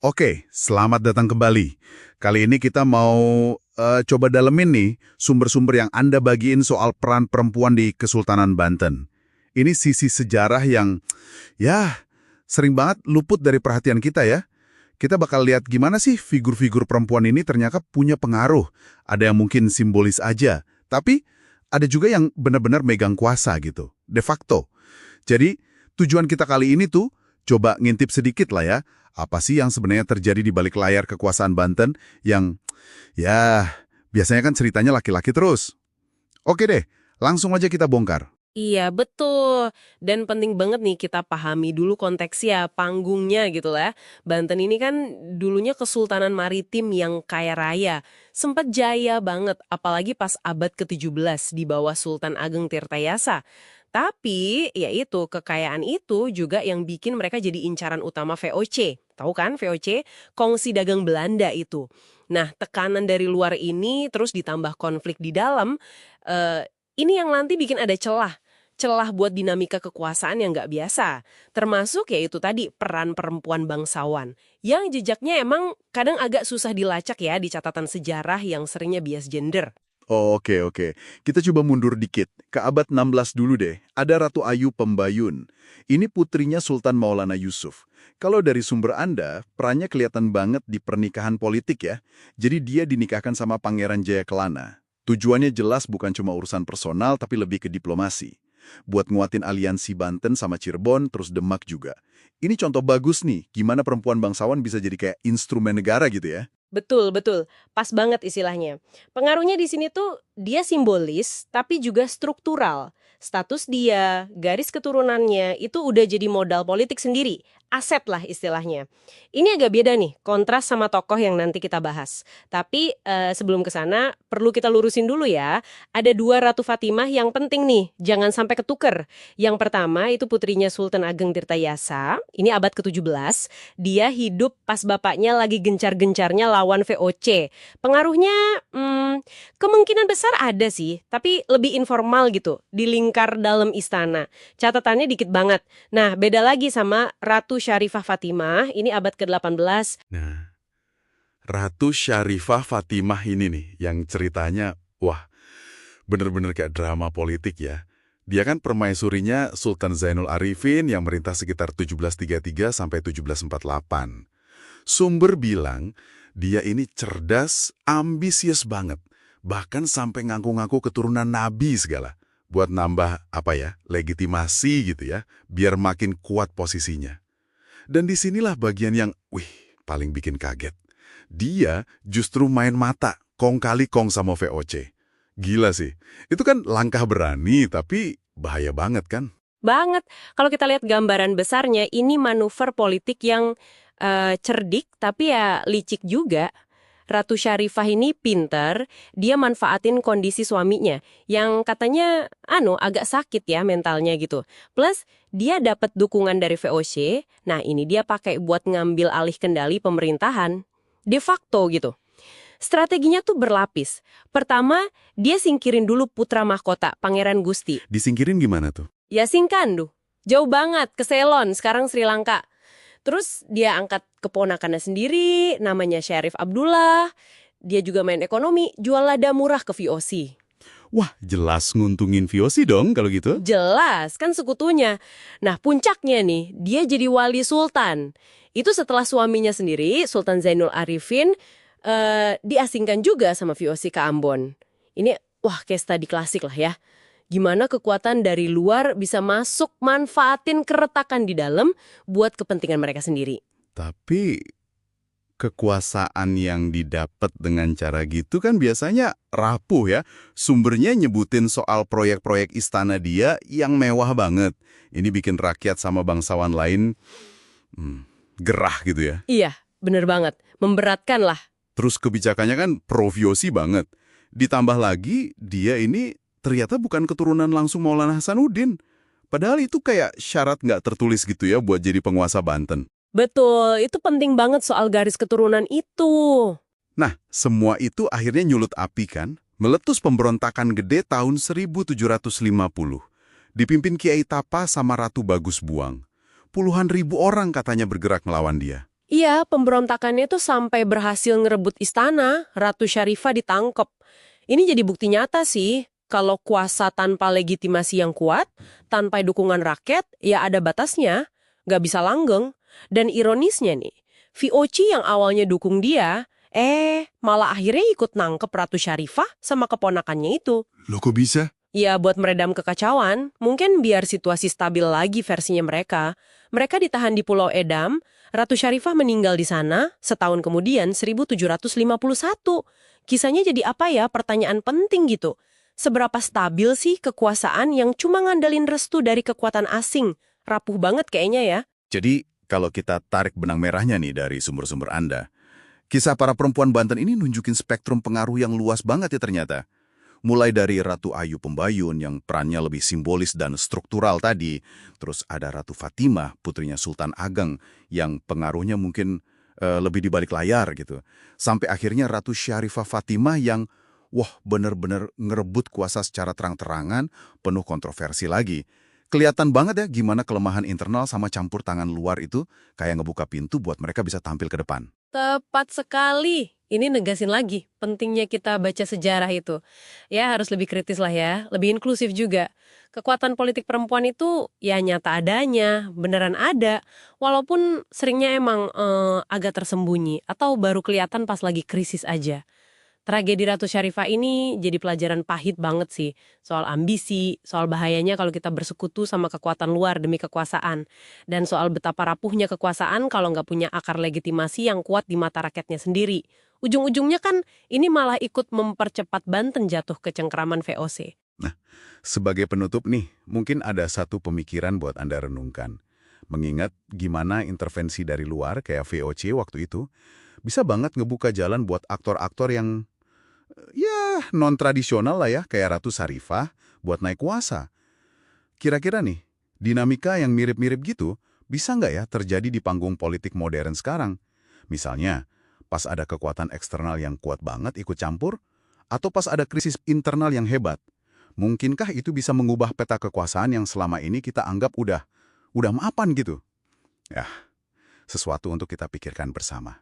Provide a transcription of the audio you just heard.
Oke, selamat datang kembali. Kali ini kita mau coba dalemin nih sumber-sumber yang Anda bagiin soal peran perempuan di Kesultanan Banten. Ini sisi sejarah yang ya sering banget luput dari perhatian kita ya. Kita bakal lihat gimana sih figur-figur perempuan ini ternyata punya pengaruh. Ada yang mungkin simbolis aja, tapi ada juga yang benar-benar megang kuasa gitu, de facto. Jadi tujuan kita kali ini tuh coba ngintip sedikit lah ya, apa sih yang sebenarnya terjadi di balik layar kekuasaan Banten yang, ya, biasanya kan ceritanya laki-laki terus. Oke deh, langsung aja kita bongkar. Iya, betul. Dan penting banget nih kita pahami dulu konteksnya, panggungnya gitu lah. Banten ini kan dulunya kesultanan maritim yang kaya raya. Sempat jaya banget, apalagi pas abad ke-17 di bawah Sultan Ageng Tirtayasa. Tapi, ya itu, kekayaan itu juga yang bikin mereka jadi incaran utama VOC. Tahu kan VOC? Kongsi dagang Belanda itu. Nah, tekanan dari luar ini terus ditambah konflik di dalam, eh, ini yang nanti bikin ada celah buat dinamika kekuasaan yang nggak biasa. Termasuk yaitu tadi peran perempuan bangsawan. Yang jejaknya emang kadang agak susah dilacak ya di catatan sejarah yang seringnya bias gender. Oh, oke. Kita coba mundur dikit, ke abad 16 dulu deh. Ada Ratu Ayu Pembayun. Ini putrinya Sultan Maulana Yusuf. Kalau dari sumber Anda, perannya kelihatan banget di pernikahan politik ya. Jadi dia dinikahkan sama Pangeran Jayakelana. Tujuannya jelas bukan cuma urusan personal, tapi lebih ke diplomasi. Buat nguatin aliansi Banten sama Cirebon, terus Demak juga. Ini contoh bagus nih, gimana perempuan bangsawan bisa jadi kayak instrumen negara gitu ya. Betul, betul. Pas banget istilahnya. Pengaruhnya di sini tuh dia simbolis tapi juga struktural. Status dia, garis keturunannya itu udah jadi modal politik sendiri. Aset lah istilahnya. Ini agak beda nih, kontras sama tokoh yang nanti kita bahas. Tapi sebelum ke sana, perlu kita lurusin dulu ya. Ada dua Ratu Fatimah yang penting nih, jangan sampai ketuker. Yang pertama itu putrinya Sultan Ageng Tirtayasa, ini abad ke-17. Dia hidup pas bapaknya lagi gencar-gencarnya lawan VOC. Pengaruhnya kemungkinan besar ada sih, tapi lebih informal gitu, di lingkar dalam istana. Catatannya dikit banget. Nah, beda lagi sama Ratu Syarifah Fatimah, ini abad ke-18. Nah, Ratu Syarifah Fatimah ini nih, yang ceritanya, wah, bener-bener kayak drama politik ya. Dia kan permaisurinya Sultan Zainul Arifin yang merintah sekitar 1733 sampai 1748. Sumber bilang, dia ini cerdas, ambisius banget. Bahkan sampai ngaku-ngaku keturunan nabi segala. Buat nambah, legitimasi gitu ya, biar makin kuat posisinya. Dan disinilah bagian yang, paling bikin kaget. Dia justru main mata, kong kali kong sama VOC. Gila sih. Itu kan langkah berani, tapi bahaya banget kan? Banget. Kalau kita lihat gambaran besarnya, ini manuver politik yang cerdik, tapi ya licik juga. Ratu Syarifah ini pinter, dia manfaatin kondisi suaminya yang katanya agak sakit ya mentalnya gitu. Plus dia dapat dukungan dari VOC. Nah, ini dia pakai buat ngambil alih kendali pemerintahan. De facto gitu. Strateginya tuh berlapis. Pertama, dia singkirin dulu putra mahkota, Pangeran Gusti. Disingkirin gimana tuh? Ya Singkandu. Jauh banget ke Ceylon, sekarang Sri Lanka. Terus dia angkat keponakannya sendiri, namanya Syarif Abdullah. Dia juga main ekonomi, jual lada murah ke VOC. Wah, jelas nguntungin VOC dong kalau gitu. Jelas, kan sekutunya. Nah, puncaknya nih, dia jadi wali sultan. Itu setelah suaminya sendiri, Sultan Zainul Arifin, diasingkan juga sama VOC ke Ambon. Ini, case study klasik lah ya. Gimana kekuatan dari luar bisa masuk manfaatin keretakan di dalam buat kepentingan mereka sendiri. Tapi kekuasaan yang didapat dengan cara gitu kan biasanya rapuh ya. Sumbernya nyebutin soal proyek-proyek istana dia yang mewah banget. Ini bikin rakyat sama bangsawan lain gerah gitu ya. Iya, bener banget. Memberatkan lah. Terus kebijakannya kan pro-VOC banget. Ditambah lagi dia ini ternyata bukan keturunan langsung Maulana Hasanuddin. Padahal itu kayak syarat nggak tertulis gitu ya buat jadi penguasa Banten. Betul, itu penting banget soal garis keturunan itu. Nah, semua itu akhirnya nyulut api kan? Meletus pemberontakan gede tahun 1750. Dipimpin Kiai Tapa sama Ratu Bagus Buang. Puluhan ribu orang katanya bergerak melawan dia. Iya, pemberontakannya tuh sampai berhasil ngerebut istana, Ratu Syarifah ditangkep. Ini jadi bukti nyata sih, kalau kuasa tanpa legitimasi yang kuat, tanpa dukungan rakyat, ya ada batasnya, nggak bisa langgeng. Dan ironisnya nih, VOC yang awalnya dukung dia, malah akhirnya ikut nangkep Ratu Syarifah sama keponakannya itu. Loh kok bisa? Ya buat meredam kekacauan, mungkin biar situasi stabil lagi versinya mereka. Mereka ditahan di Pulau Edam, Ratu Syarifah meninggal di sana, setahun kemudian 1751. Kisahnya jadi apa ya? Pertanyaan penting gitu. Seberapa stabil sih kekuasaan yang cuma ngandelin restu dari kekuatan asing? Rapuh banget kayaknya ya. Jadi, kalau kita tarik benang merahnya nih dari sumber-sumber Anda, kisah para perempuan Banten ini nunjukin spektrum pengaruh yang luas banget ya ternyata. Mulai dari Ratu Ayu Pembayun yang perannya lebih simbolis dan struktural tadi, terus ada Ratu Fatimah, putrinya Sultan Ageng, yang pengaruhnya mungkin lebih di balik layar gitu. Sampai akhirnya Ratu Syarifah Fatimah yang, wah bener-bener ngerebut kuasa secara terang-terangan, penuh kontroversi lagi. Kelihatan banget ya gimana kelemahan internal sama campur tangan luar itu kayak ngebuka pintu buat mereka bisa tampil ke depan. Tepat sekali. Ini negasin lagi pentingnya kita baca sejarah itu. Ya harus lebih kritis lah ya, lebih inklusif juga. Kekuatan politik perempuan itu ya nyata adanya, beneran ada. Walaupun seringnya emang agak tersembunyi atau baru kelihatan pas lagi krisis aja. Tragedi Ratu Syarifah ini jadi pelajaran pahit banget sih. Soal ambisi, soal bahayanya kalau kita bersekutu sama kekuatan luar demi kekuasaan. Dan soal betapa rapuhnya kekuasaan kalau nggak punya akar legitimasi yang kuat di mata rakyatnya sendiri. Ujung-ujungnya kan ini malah ikut mempercepat Banten jatuh ke cengkeraman VOC. Nah, sebagai penutup nih, mungkin ada satu pemikiran buat Anda renungkan. Mengingat gimana intervensi dari luar kayak VOC waktu itu, bisa banget ngebuka jalan buat aktor-aktor yang ya non-tradisional lah ya, kayak Ratu Syarifah buat naik kuasa. Kira-kira nih, dinamika yang mirip-mirip gitu bisa nggak ya terjadi di panggung politik modern sekarang? Misalnya, pas ada kekuatan eksternal yang kuat banget ikut campur, atau pas ada krisis internal yang hebat. Mungkinkah itu bisa mengubah peta kekuasaan yang selama ini kita anggap udah mapan gitu? Ya, sesuatu untuk kita pikirkan bersama.